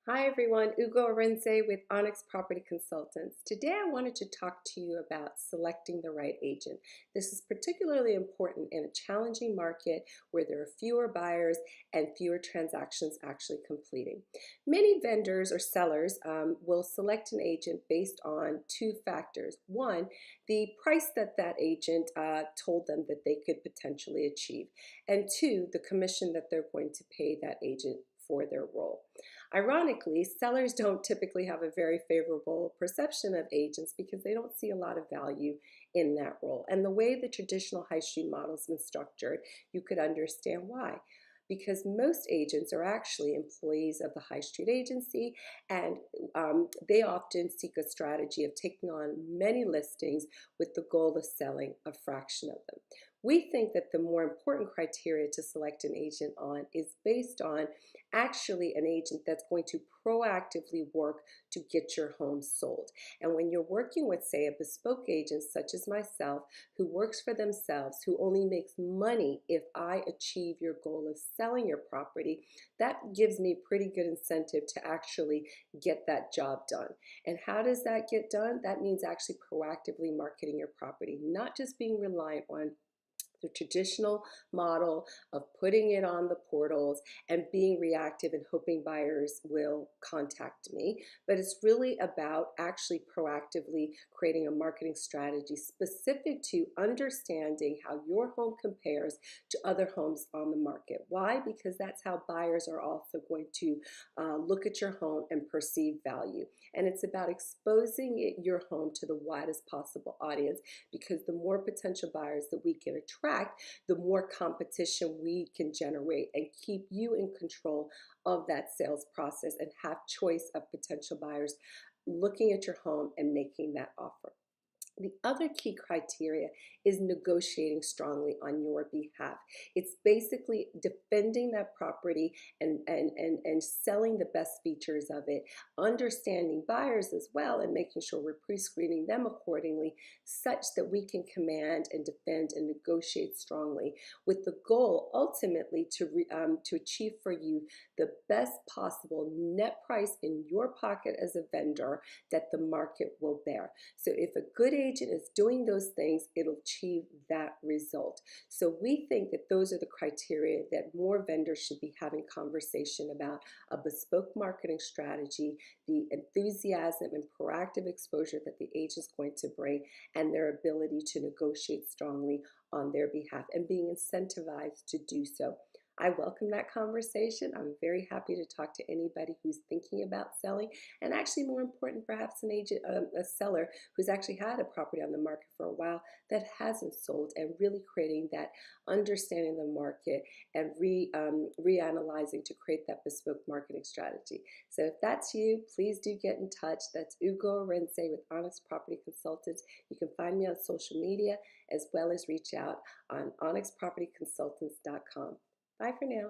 Hi everyone, Ugo Arenze with Onyx Property Consultants. Today I wanted to talk to you about selecting the right agent. This is particularly important in a challenging market where there are fewer buyers and fewer transactions actually completing. Many vendors or sellers will select an agent based on two factors. One, the price that that agent told them that they could potentially achieve, and two, the commission that they're going to pay that agent for their role. Ironically, sellers don't typically have a very favorable perception of agents because they don't see a lot of value in that role. And the way the traditional high street model has been structured, you could understand why. Because most agents are actually employees of the high street agency, and they often seek a strategy of taking on many listings with the goal of selling a fraction of them. We think that the more important criteria to select an agent on is based on actually an agent that's going to proactively work to get your home sold. And when you're working with, say, a bespoke agent such as myself, who works for themselves, who only makes money if I achieve your goal of selling your property, that gives me pretty good incentive to actually get that job done. And how does that get done? That means actually proactively marketing your property, not just being reliant on the traditional model of putting it on the portals and being reactive and hoping buyers will contact me. But it's really about actually proactively creating a marketing strategy specific to understanding how your home compares to other homes on the market. Why? Because that's how buyers are also going to look at your home and perceive value. And it's about exposing your home to the widest possible audience, because the more potential buyers that we can attract, the more competition we can generate and keep you in control of that sales process and have choice of potential buyers looking at your home and making that offer. The other key criteria is negotiating strongly on your behalf. It's basically defending that property and selling the best features of it, understanding buyers as well, and making sure we're pre-screening them accordingly, such that we can command and defend and negotiate strongly, with the goal ultimately to achieve for you the best possible net price in your pocket as a vendor that the market will bear. So if a good agent is doing those things, it'll achieve that result. So we think that those are the criteria that more vendors should be having conversation about: a bespoke marketing strategy, the enthusiasm and proactive exposure that the agent's going to bring, and their ability to negotiate strongly on their behalf and being incentivized to do so. I welcome that conversation. I'm very happy to talk to anybody who's thinking about selling, and actually, more important, perhaps an agent, a seller who's actually had a property on the market for a while that hasn't sold, and really creating that understanding the market and reanalyzing to create that bespoke marketing strategy. So if that's you, please do get in touch. That's Ugo Arenze with Onyx Property Consultants. You can find me on social media, as well as reach out on onyxpropertyconsultants.com. Bye for now.